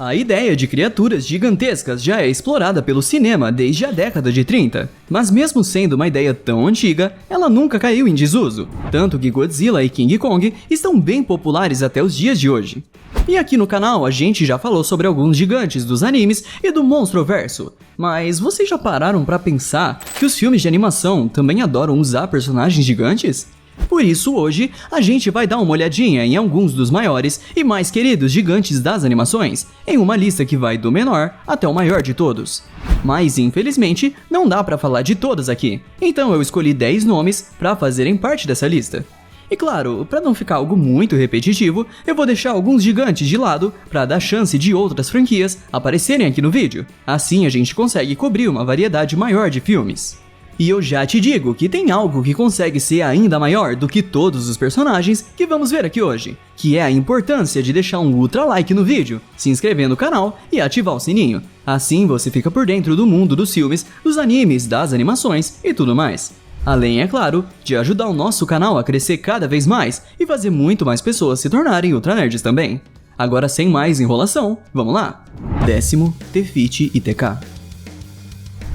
A ideia de criaturas gigantescas já é explorada pelo cinema desde a década de 30, mas mesmo sendo uma ideia tão antiga, ela nunca caiu em desuso, tanto que Godzilla e King Kong estão bem populares até os dias de hoje. E aqui no canal a gente já falou sobre alguns gigantes dos animes e do Monstroverso, mas vocês já pararam pra pensar que os filmes de animação também adoram usar personagens gigantes? Por isso hoje a gente vai dar uma olhadinha em alguns dos maiores e mais queridos gigantes das animações, em uma lista que vai do menor até o maior de todos. Mas infelizmente não dá pra falar de todas aqui, então eu escolhi 10 nomes pra fazerem parte dessa lista. E claro, para não ficar algo muito repetitivo, eu vou deixar alguns gigantes de lado para dar chance de outras franquias aparecerem aqui no vídeo. Assim a gente consegue cobrir uma variedade maior de filmes. E eu já te digo que tem algo que consegue ser ainda maior do que todos os personagens que vamos ver aqui hoje, que é a importância de deixar um ultra like no vídeo, se inscrever no canal e ativar o sininho. Assim você fica por dentro do mundo dos filmes, dos animes, das animações e tudo mais. Além, é claro, de ajudar o nosso canal a crescer cada vez mais e fazer muito mais pessoas se tornarem Ultra Nerds também. Agora sem mais enrolação, vamos lá! 10º, Tefiti e TK.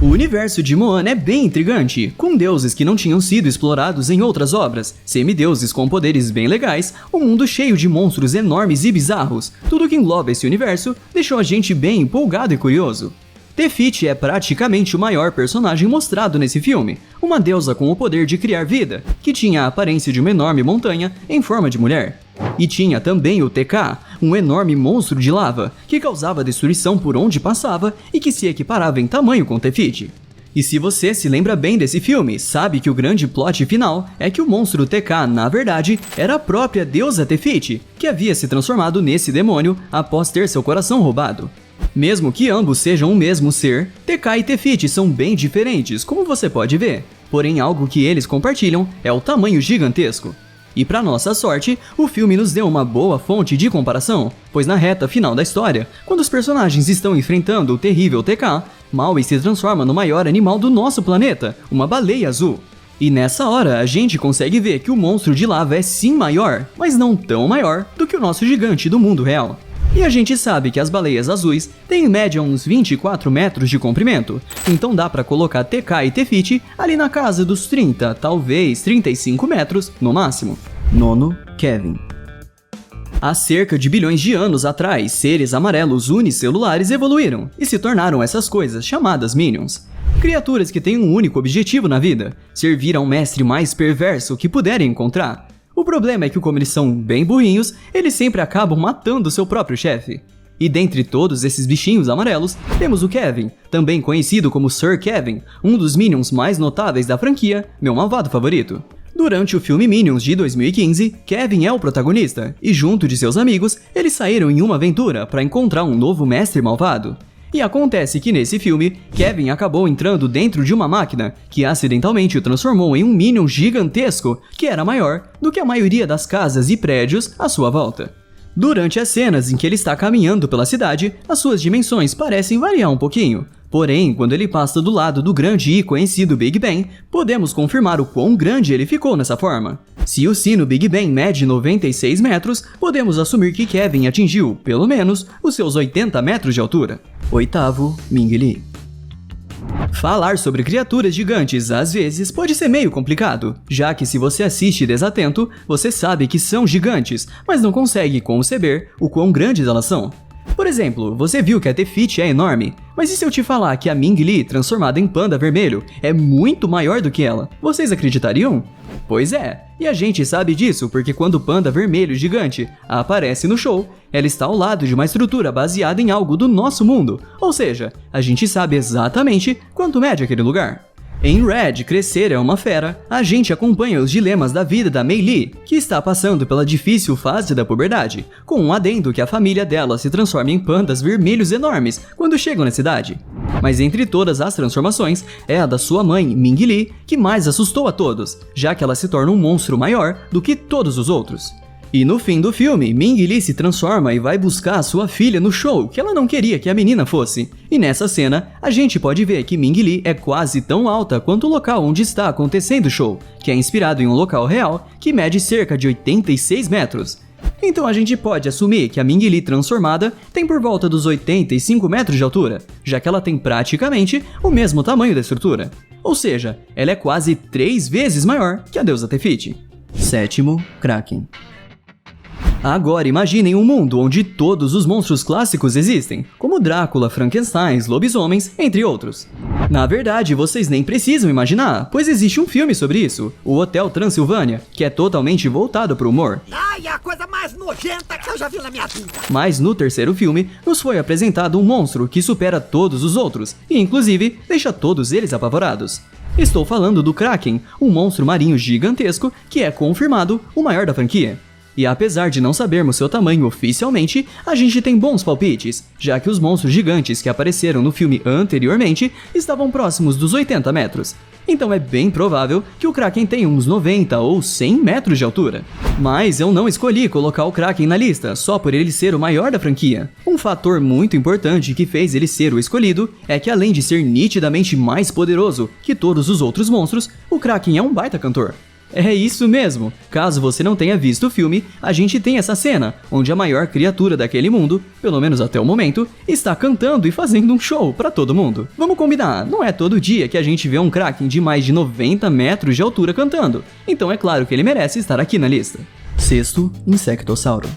O universo de Moana é bem intrigante, com deuses que não tinham sido explorados em outras obras, semideuses com poderes bem legais, um mundo cheio de monstros enormes e bizarros. Tudo que engloba esse universo deixou a gente bem empolgado e curioso. Tefiti é praticamente o maior personagem mostrado nesse filme, uma deusa com o poder de criar vida, que tinha a aparência de uma enorme montanha em forma de mulher. E tinha também o TK, um enorme monstro de lava, que causava destruição por onde passava e que se equiparava em tamanho com Tefiti. E se você se lembra bem desse filme, sabe que o grande plot final é que o monstro TK, na verdade, era a própria deusa Tefiti, que havia se transformado nesse demônio após ter seu coração roubado. Mesmo que ambos sejam o mesmo ser, TK e Tefiti são bem diferentes, como você pode ver. Porém, algo que eles compartilham é o tamanho gigantesco. E para nossa sorte, o filme nos deu uma boa fonte de comparação, pois na reta final da história, quando os personagens estão enfrentando o terrível TK, Maui se transforma no maior animal do nosso planeta, uma baleia azul. E nessa hora a gente consegue ver que o monstro de lava é sim maior, mas não tão maior do que o nosso gigante do mundo real. E a gente sabe que as baleias azuis têm em média uns 24 metros de comprimento, então dá pra colocar TK e Tefiti ali na casa dos 30, talvez 35 metros no máximo. 9º, Kevin. Há cerca de bilhões de anos atrás, seres amarelos unicelulares evoluíram e se tornaram essas coisas chamadas Minions. Criaturas que têm um único objetivo na vida, servir ao mestre mais perverso que puderem encontrar. O problema é que, como eles são bem burrinhos, eles sempre acabam matando seu próprio chefe. E dentre todos esses bichinhos amarelos, temos o Kevin, também conhecido como Sir Kevin, um dos Minions mais notáveis da franquia, meu malvado favorito. Durante o filme Minions de 2015, Kevin é o protagonista, e junto de seus amigos, eles saíram em uma aventura para encontrar um novo mestre malvado. E acontece que nesse filme, Kevin acabou entrando dentro de uma máquina que acidentalmente o transformou em um Minion gigantesco que era maior do que a maioria das casas e prédios à sua volta. Durante as cenas em que ele está caminhando pela cidade, as suas dimensões parecem variar um pouquinho. Porém, quando ele passa do lado do grande e conhecido Big Bang, podemos confirmar o quão grande ele ficou nessa forma. Se o sino Big Bang mede 96 metros, podemos assumir que Kevin atingiu, pelo menos, os seus 80 metros de altura. 8º, Ming Li. Falar sobre criaturas gigantes às vezes pode ser meio complicado, já que se você assiste desatento, você sabe que são gigantes, mas não consegue conceber o quão grandes elas são. Por exemplo, você viu que a Tefiti é enorme, mas e se eu te falar que a Ming Li, transformada em panda vermelho, é muito maior do que ela? Vocês acreditariam? Pois é, e a gente sabe disso porque quando o panda vermelho gigante aparece no show, ela está ao lado de uma estrutura baseada em algo do nosso mundo, ou seja, a gente sabe exatamente quanto mede aquele lugar. Em Red, Crescer é uma Fera, a gente acompanha os dilemas da vida da Mei Li, que está passando pela difícil fase da puberdade, com um adendo que a família dela se transforma em pandas vermelhos enormes quando chegam na cidade. Mas entre todas as transformações, é a da sua mãe, Ming Li, que mais assustou a todos, já que ela se torna um monstro maior do que todos os outros. E no fim do filme, Ming Li se transforma e vai buscar a sua filha no show que ela não queria que a menina fosse. E nessa cena, a gente pode ver que Ming Li é quase tão alta quanto o local onde está acontecendo o show, que é inspirado em um local real que mede cerca de 86 metros. Então a gente pode assumir que a Ming Li transformada tem por volta dos 85 metros de altura, já que ela tem praticamente o mesmo tamanho da estrutura. Ou seja, ela é quase 3 vezes maior que a deusa Tefiti. Sétimo, Kraken. Agora imaginem um mundo onde todos os monstros clássicos existem, como Drácula, Frankenstein, lobisomens, entre outros. Na verdade, vocês nem precisam imaginar, pois existe um filme sobre isso, o Hotel Transilvânia, que é totalmente voltado para o humor. Ai, é a coisa mais nojenta que eu já vi na minha vida. Mas no terceiro filme, nos foi apresentado um monstro que supera todos os outros, e inclusive deixa todos eles apavorados. Estou falando do Kraken, um monstro marinho gigantesco que é confirmado o maior da franquia. E apesar de não sabermos seu tamanho oficialmente, a gente tem bons palpites, já que os monstros gigantes que apareceram no filme anteriormente estavam próximos dos 80 metros. Então é bem provável que o Kraken tenha uns 90 ou 100 metros de altura. Mas eu não escolhi colocar o Kraken na lista só por ele ser o maior da franquia. Um fator muito importante que fez ele ser o escolhido é que, além de ser nitidamente mais poderoso que todos os outros monstros, o Kraken é um baita cantor. É isso mesmo! Caso você não tenha visto o filme, a gente tem essa cena, onde a maior criatura daquele mundo, pelo menos até o momento, está cantando e fazendo um show pra todo mundo. Vamos combinar, não é todo dia que a gente vê um Kraken de mais de 90 metros de altura cantando, então é claro que ele merece estar aqui na lista. Sexto, Insectossauro.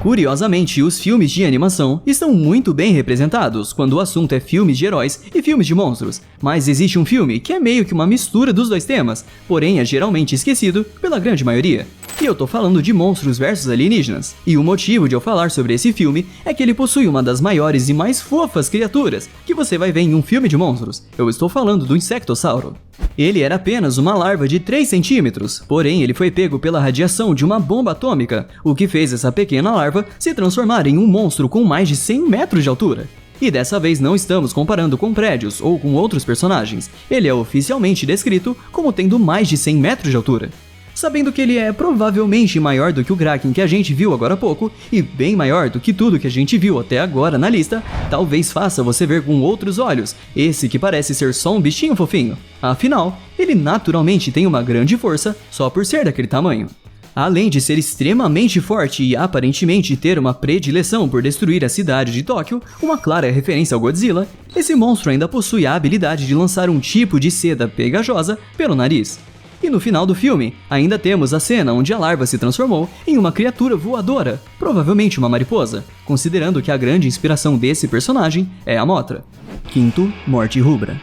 Curiosamente, os filmes de animação estão muito bem representados quando o assunto é filmes de heróis e filmes de monstros, mas existe um filme que é meio que uma mistura dos dois temas, porém é geralmente esquecido pela grande maioria. E eu tô falando de Monstros vs Alienígenas. E o motivo de eu falar sobre esse filme é que ele possui uma das maiores e mais fofas criaturas que você vai ver em um filme de monstros. Eu estou falando do Insectossauro. Ele era apenas uma larva de 3 centímetros, porém ele foi pego pela radiação de uma bomba atômica, o que fez essa pequena larva se transformar em um monstro com mais de 100 metros de altura. E dessa vez não estamos comparando com prédios ou com outros personagens, ele é oficialmente descrito como tendo mais de 100 metros de altura. Sabendo que ele é provavelmente maior do que o Kraken que a gente viu agora há pouco, e bem maior do que tudo que a gente viu até agora na lista, talvez faça você ver com outros olhos esse que parece ser só um bichinho fofinho. Afinal, ele naturalmente tem uma grande força só por ser daquele tamanho. Além de ser extremamente forte e aparentemente ter uma predileção por destruir a cidade de Tóquio, uma clara referência ao Godzilla, esse monstro ainda possui a habilidade de lançar um tipo de seda pegajosa pelo nariz. E no final do filme, ainda temos a cena onde a larva se transformou em uma criatura voadora, provavelmente uma mariposa, considerando que a grande inspiração desse personagem é a Mothra. Quinto, Morte Rubra.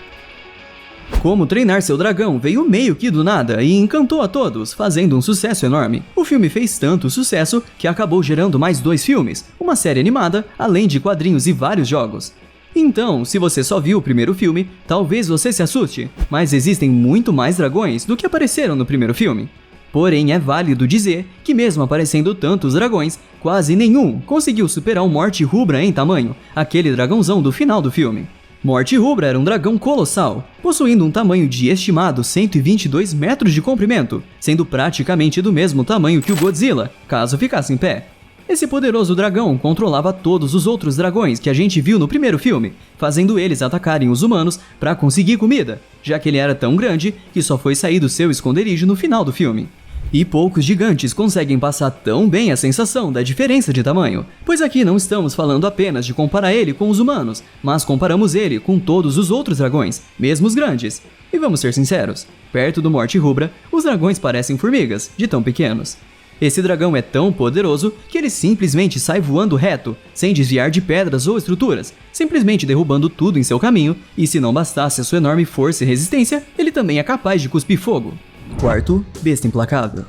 Como Treinar Seu Dragão veio meio que do nada e encantou a todos, fazendo um sucesso enorme. O filme fez tanto sucesso que acabou gerando mais 2 filmes, uma série animada, além de quadrinhos e vários jogos. Então, se você só viu o primeiro filme, talvez você se assuste, mas existem muito mais dragões do que apareceram no primeiro filme. Porém, é válido dizer que mesmo aparecendo tantos dragões, quase nenhum conseguiu superar o Morte Rubra em tamanho, aquele dragãozão do final do filme. Morte Rubra era um dragão colossal, possuindo um tamanho de estimado 122 metros de comprimento, sendo praticamente do mesmo tamanho que o Godzilla, caso ficasse em pé. Esse poderoso dragão controlava todos os outros dragões que a gente viu no primeiro filme, fazendo eles atacarem os humanos para conseguir comida, já que ele era tão grande que só foi sair do seu esconderijo no final do filme. E poucos gigantes conseguem passar tão bem a sensação da diferença de tamanho, pois aqui não estamos falando apenas de comparar ele com os humanos, mas comparamos ele com todos os outros dragões, mesmo os grandes. E vamos ser sinceros, perto do Morte Rubra, os dragões parecem formigas, de tão pequenos. Esse dragão é tão poderoso que ele simplesmente sai voando reto, sem desviar de pedras ou estruturas, simplesmente derrubando tudo em seu caminho, e se não bastasse a sua enorme força e resistência, ele também é capaz de cuspir fogo. Quarto, Besta Implacável.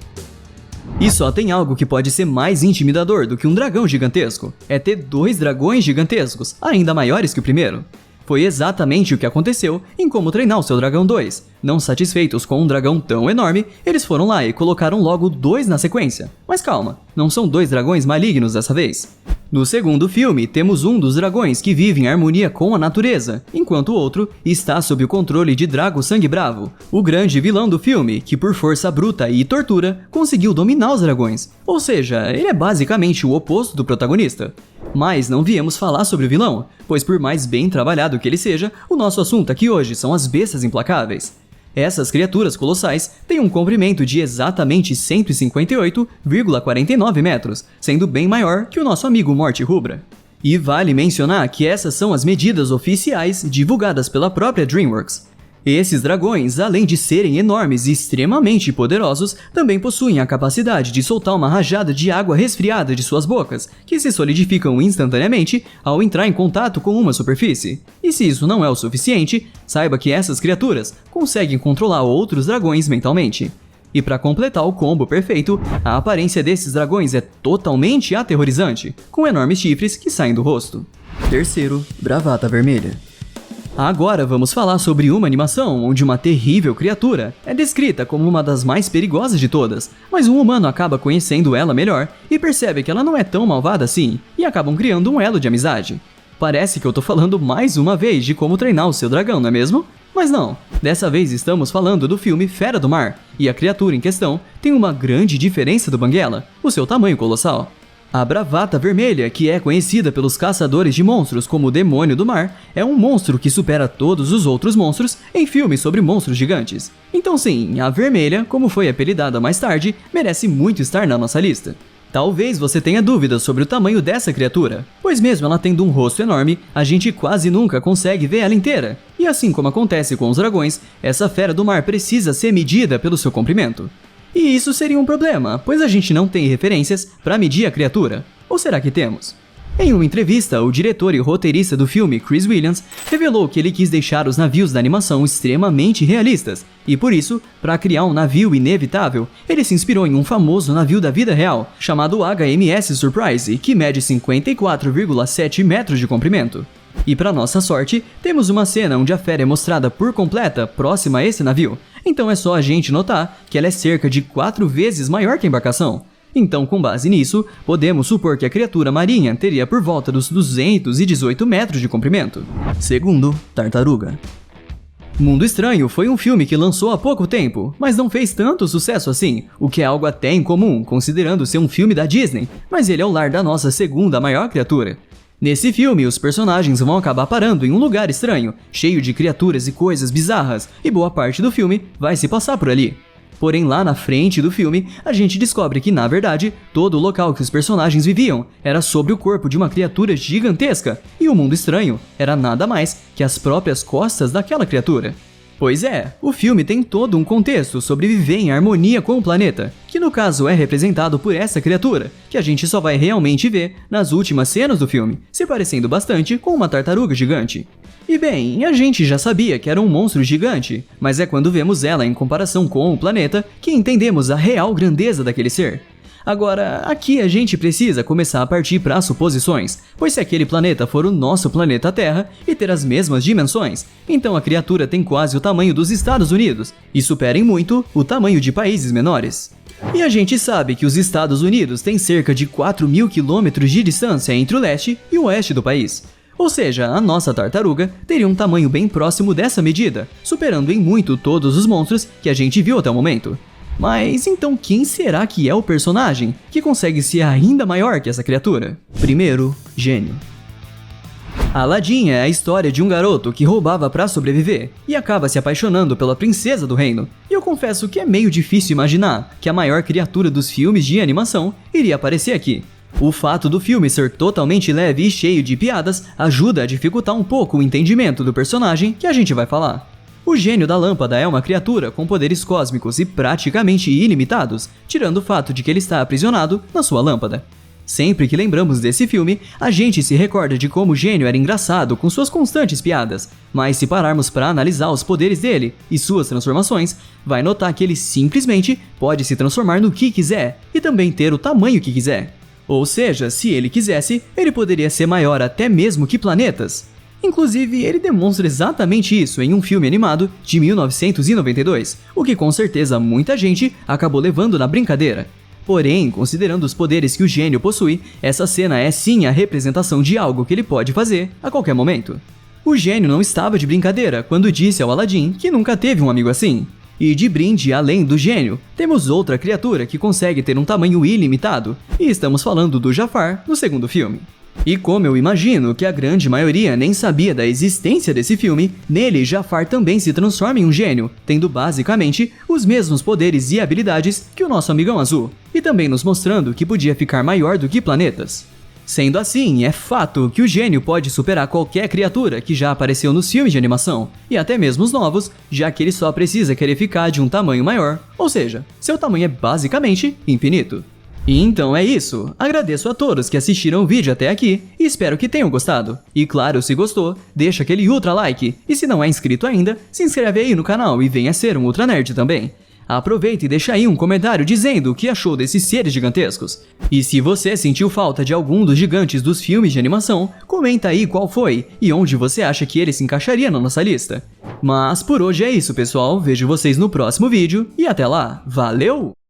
E só tem algo que pode ser mais intimidador do que um dragão gigantesco, é ter 2 dragões gigantescos, ainda maiores que o primeiro. Foi exatamente o que aconteceu em Como Treinar o Seu Dragão 2. Não satisfeitos com um dragão tão enorme, eles foram lá e colocaram logo 2 na sequência. Mas calma, não são 2 dragões malignos dessa vez. No segundo filme, temos um dos dragões que vive em harmonia com a natureza, enquanto o outro está sob o controle de Drago Sangue Bravo, o grande vilão do filme, que por força bruta e tortura, conseguiu dominar os dragões. Ou seja, ele é basicamente o oposto do protagonista. Mas não viemos falar sobre o vilão, pois por mais bem trabalhado que ele seja, o nosso assunto aqui hoje são as bestas implacáveis. Essas criaturas colossais têm um comprimento de exatamente 158,49 metros, sendo bem maior que o nosso amigo Morte Rubra. E vale mencionar que essas são as medidas oficiais divulgadas pela própria DreamWorks. Esses dragões, além de serem enormes e extremamente poderosos, também possuem a capacidade de soltar uma rajada de água resfriada de suas bocas, que se solidificam instantaneamente ao entrar em contato com uma superfície. E se isso não é o suficiente, saiba que essas criaturas conseguem controlar outros dragões mentalmente. E para completar o combo perfeito, a aparência desses dragões é totalmente aterrorizante, com enormes chifres que saem do rosto. Terceiro, Bravata Vermelha. Agora vamos falar sobre uma animação onde uma terrível criatura é descrita como uma das mais perigosas de todas, mas um humano acaba conhecendo ela melhor e percebe que ela não é tão malvada assim, e acabam criando um elo de amizade. Parece que eu tô falando mais uma vez de como treinar o seu dragão, não é mesmo? Mas não, dessa vez estamos falando do filme Fera do Mar, e a criatura em questão tem uma grande diferença do Banguela, o seu tamanho colossal. A Bravata Vermelha, que é conhecida pelos caçadores de monstros como o Demônio do Mar, é um monstro que supera todos os outros monstros em filmes sobre monstros gigantes. Então sim, a Vermelha, como foi apelidada mais tarde, merece muito estar na nossa lista. Talvez você tenha dúvidas sobre o tamanho dessa criatura, pois mesmo ela tendo um rosto enorme, a gente quase nunca consegue ver ela inteira. E assim como acontece com os dragões, essa fera do mar precisa ser medida pelo seu comprimento. E isso seria um problema, pois a gente não tem referências para medir a criatura. Ou será que temos? Em uma entrevista, o diretor e roteirista do filme, Chris Williams, revelou que ele quis deixar os navios da animação extremamente realistas, e por isso, para criar um navio inevitável, ele se inspirou em um famoso navio da vida real, chamado HMS Surprise, que mede 54,7 metros de comprimento. E para nossa sorte, temos uma cena onde a fera é mostrada por completa próxima a esse navio, então é só a gente notar que ela é cerca de 4 vezes maior que a embarcação. Então, com base nisso, podemos supor que a criatura marinha teria por volta dos 218 metros de comprimento. Segundo, Tartaruga. Mundo Estranho foi um filme que lançou há pouco tempo, mas não fez tanto sucesso assim, o que é algo até incomum, considerando ser um filme da Disney, mas ele é o lar da nossa segunda maior criatura. Nesse filme, os personagens vão acabar parando em um lugar estranho, cheio de criaturas e coisas bizarras, e boa parte do filme vai se passar por ali. Porém, lá na frente do filme, a gente descobre que, na verdade, todo o local que os personagens viviam era sobre o corpo de uma criatura gigantesca, e o mundo estranho era nada mais que as próprias costas daquela criatura. Pois é, o filme tem todo um contexto sobre viver em harmonia com o planeta, que no caso é representado por essa criatura, que a gente só vai realmente ver nas últimas cenas do filme, se parecendo bastante com uma tartaruga gigante. E bem, a gente já sabia que era um monstro gigante, mas é quando vemos ela em comparação com o planeta que entendemos a real grandeza daquele ser. Agora, aqui a gente precisa começar a partir para suposições, pois se aquele planeta for o nosso planeta Terra e ter as mesmas dimensões, então a criatura tem quase o tamanho dos Estados Unidos e supera em muito o tamanho de países menores. E a gente sabe que os Estados Unidos têm cerca de 4.000 quilômetros de distância entre o leste e o oeste do país. Ou seja, a nossa tartaruga teria um tamanho bem próximo dessa medida, superando em muito todos os monstros que a gente viu até o momento. Mas então quem será que é o personagem que consegue ser ainda maior que essa criatura? Primeiro, Gênio. Aladdin é a história de um garoto que roubava para sobreviver e acaba se apaixonando pela princesa do reino. E eu confesso que é meio difícil imaginar que a maior criatura dos filmes de animação iria aparecer aqui. O fato do filme ser totalmente leve e cheio de piadas ajuda a dificultar um pouco o entendimento do personagem que a gente vai falar. O gênio da lâmpada é uma criatura com poderes cósmicos e praticamente ilimitados, tirando o fato de que ele está aprisionado na sua lâmpada. Sempre que lembramos desse filme, a gente se recorda de como o gênio era engraçado com suas constantes piadas, mas se pararmos para analisar os poderes dele e suas transformações, vai notar que ele simplesmente pode se transformar no que quiser e também ter o tamanho que quiser. Ou seja, se ele quisesse, ele poderia ser maior até mesmo que planetas. Inclusive, ele demonstra exatamente isso em um filme animado de 1992, o que com certeza muita gente acabou levando na brincadeira. Porém, considerando os poderes que o gênio possui, essa cena é sim a representação de algo que ele pode fazer a qualquer momento. O gênio não estava de brincadeira quando disse ao Aladdin que nunca teve um amigo assim. E de brinde, além do gênio, temos outra criatura que consegue ter um tamanho ilimitado, e estamos falando do Jafar no segundo filme. E como eu imagino que a grande maioria nem sabia da existência desse filme, nele Jafar também se transforma em um gênio, tendo basicamente os mesmos poderes e habilidades que o nosso amigão azul, e também nos mostrando que podia ficar maior do que planetas. Sendo assim, é fato que o gênio pode superar qualquer criatura que já apareceu nos filmes de animação, e até mesmo os novos, já que ele só precisa querer ficar de um tamanho maior, ou seja, seu tamanho é basicamente infinito. E então é isso, agradeço a todos que assistiram o vídeo até aqui e espero que tenham gostado. E claro, se gostou, deixa aquele ultra like, e se não é inscrito ainda, se inscreve aí no canal e venha ser um ultra nerd também. Aproveita e deixa aí um comentário dizendo o que achou desses seres gigantescos. E se você sentiu falta de algum dos gigantes dos filmes de animação, comenta aí qual foi e onde você acha que ele se encaixaria na nossa lista. Mas por hoje é isso, pessoal, vejo vocês no próximo vídeo e até lá, valeu!